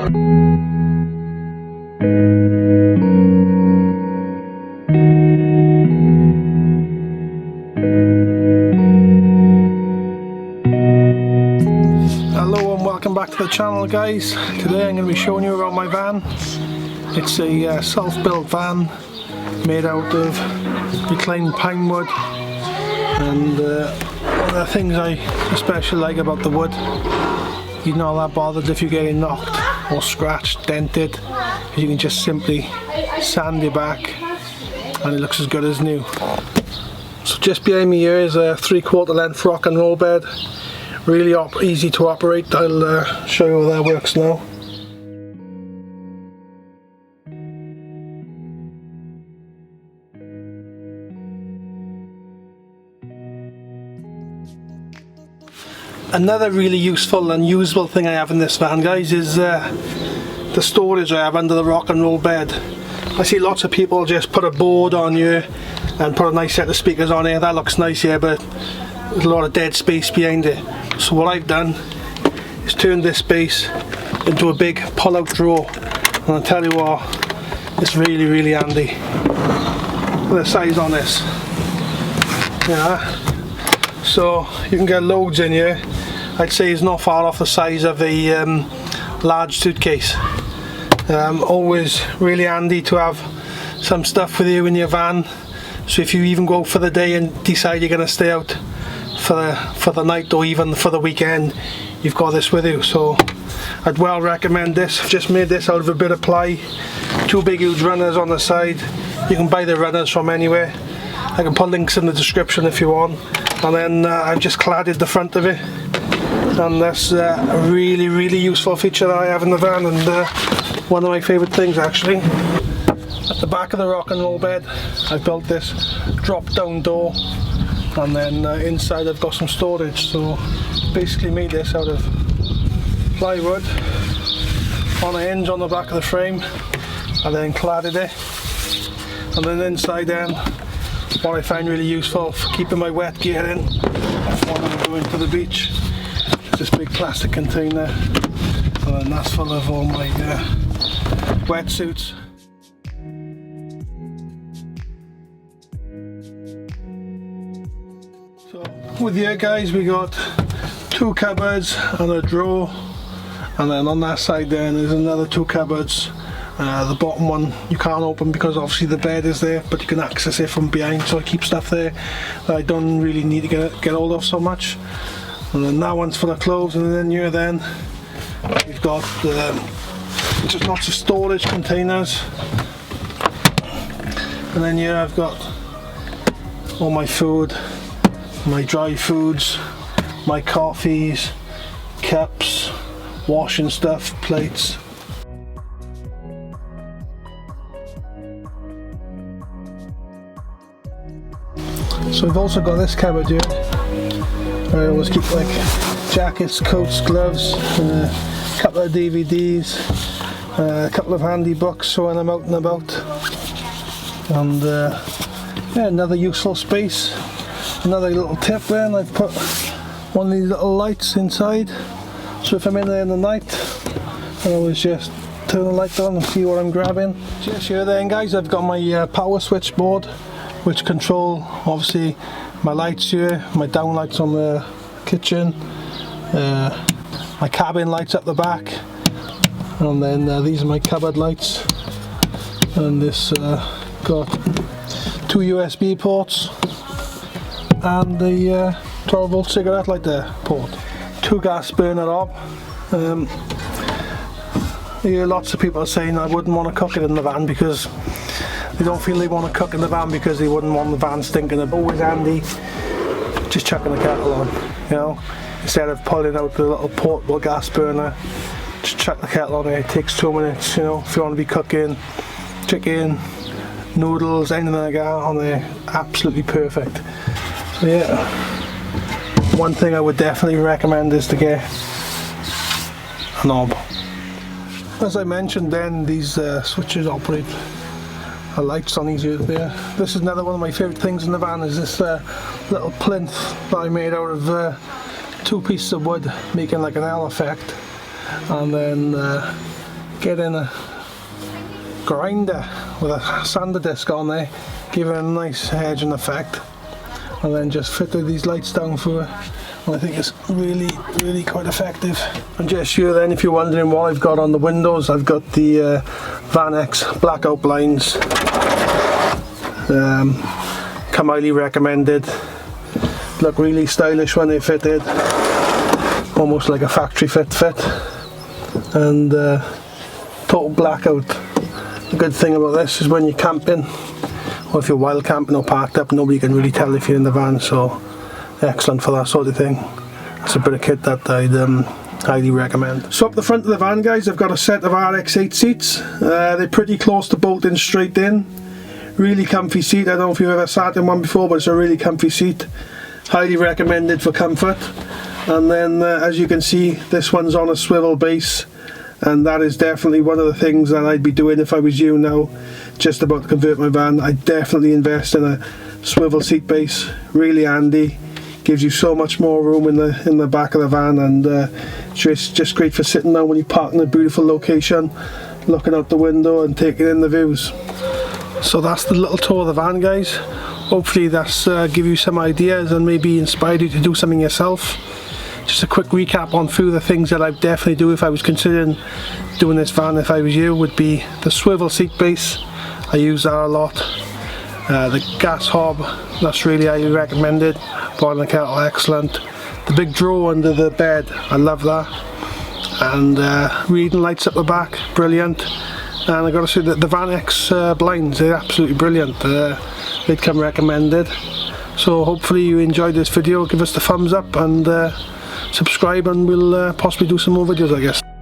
Hello and welcome back to the channel, guys. Today I'm going to be showing you around my van. It's a self-built van made out of reclaimed pine wood, and one of the things I especially like about the wood, you're not that bothered if you're getting knocked or scratched, dented. You can just simply sand it back and it looks as good as new. So just behind me here is a 3/4 length rock and roll bed. Really easy to operate. I'll show you how that works now. Another really useful and usable thing I have in this van, guys, is the storage I have under the rock and roll bed. I see lots of people just put a board on here and put a nice set of speakers on here. That looks nice here, but there's a lot of dead space behind it. So what I've done is turned this space into a big pull-out drawer, and I'll tell you what, it's really handy. Look at the size on this. Yeah. So you can get loads in here. I'd say it's not far off the size of a large suitcase. Always really handy to have some stuff with you in your van. So if you even go for the day and decide you're going to stay out for the night or even for the weekend, you've got this with you. So I'd well recommend this. I've just made this out of a bit of ply, two big huge runners on the side. You can buy the runners from anywhere. I can put links in the description if you want. And then I've just cladded the front of it, and that's a really useful feature that I have in the van, and one of my favourite things actually. At the back of the rock and roll bed I've built this drop down door, and then inside I've got some storage. So basically made this out of plywood on a hinge on the back of the frame, and then cladded it. And then inside then, what I find really useful for keeping my wet gear in when I'm going to the beach, is this big plastic container, and then that's full of all my wetsuits. So with here, guys, we got two cupboards and a drawer, and then on that side there there's another two cupboards. The bottom one you can't open because obviously the bed is there, but you can access it from behind, so I keep stuff there that I don't really need to get hold of so much. And then that one's full of clothes, and then here then we've got just lots of storage containers. And then here I've got all my food, my dry foods, my coffees, cups, washing stuff, plates. So I've also got this cupboard here. I always keep like jackets, coats, gloves, a couple of DVDs, a couple of handy books for when I'm out and about, and yeah, another useful space. Another little tip then, I've put one of these little lights inside, so if I'm in there in the night I always just turn the light on and see what I'm grabbing. Just here then, guys, I've got my power switchboard, which control obviously my lights here, my down lights on the kitchen, my cabin lights up the back, and then these are my cupboard lights, and this got two USB ports and the 12-volt cigarette lighter port, two gas burner hob. I hear lots of people saying I wouldn't want to cook it in the van because they don't feel they want to cook in the van because they wouldn't want the van stinking. It's always handy just chucking the kettle on, you know, instead of pulling out the little portable gas burner. Just chuck the kettle on there. It takes 2 minutes, you know, if you want to be cooking chicken, noodles, anything like that on there. Absolutely perfect. So yeah, one thing I would definitely recommend is to get a knob. As I mentioned then, these switches operate lights on these here. This is another one of my favourite things in the van, is this little plinth that I made out of two pieces of wood, making like an L effect, and then get in a grinder with a sander disc on there, give it a nice edging effect, and then just fit these lights down through it. And I think it's really quite effective. And just here then, if you're wondering what I've got on the windows, I've got the VanX blackout blinds. Come highly recommended. Look really stylish when they're fitted, almost like a factory fit, and total blackout. The good thing about this is when you're camping, or if you're wild camping or parked up, nobody can really tell if you're in the van, so excellent for that sort of thing. That's a bit of kit that I'd highly recommend. So up the front of the van, guys, I've got a set of RX-8 seats. They're pretty close to bolting straight in. Really comfy seat. I don't know if you've ever sat in one before, but it's a really comfy seat. Highly recommended for comfort. And then as you can see, this one's on a swivel base, and that is definitely one of the things that I'd be doing if I was you now, just about to convert my van. I'd definitely invest in a swivel seat base. Really handy. Gives you so much more room in the back of the van, and just great for sitting down when you park in a beautiful location, looking out the window and taking in the views. So that's the little tour of the van, guys. Hopefully that's give you some ideas and maybe inspired you to do something yourself. Just a quick recap on through the things that I'd definitely do if I was considering doing this van if I was you, would be the swivel seat base. I use that a lot. The gas hob, that's really highly recommended. Boiling kettle, excellent. The big drawer under the bed, I love that. And reading lights up the back, brilliant. And I got to say that the VanX blinds, they're absolutely brilliant. They'd come recommended. So hopefully you enjoyed this video. Give us the thumbs up and subscribe, and we'll possibly do some more videos, I guess.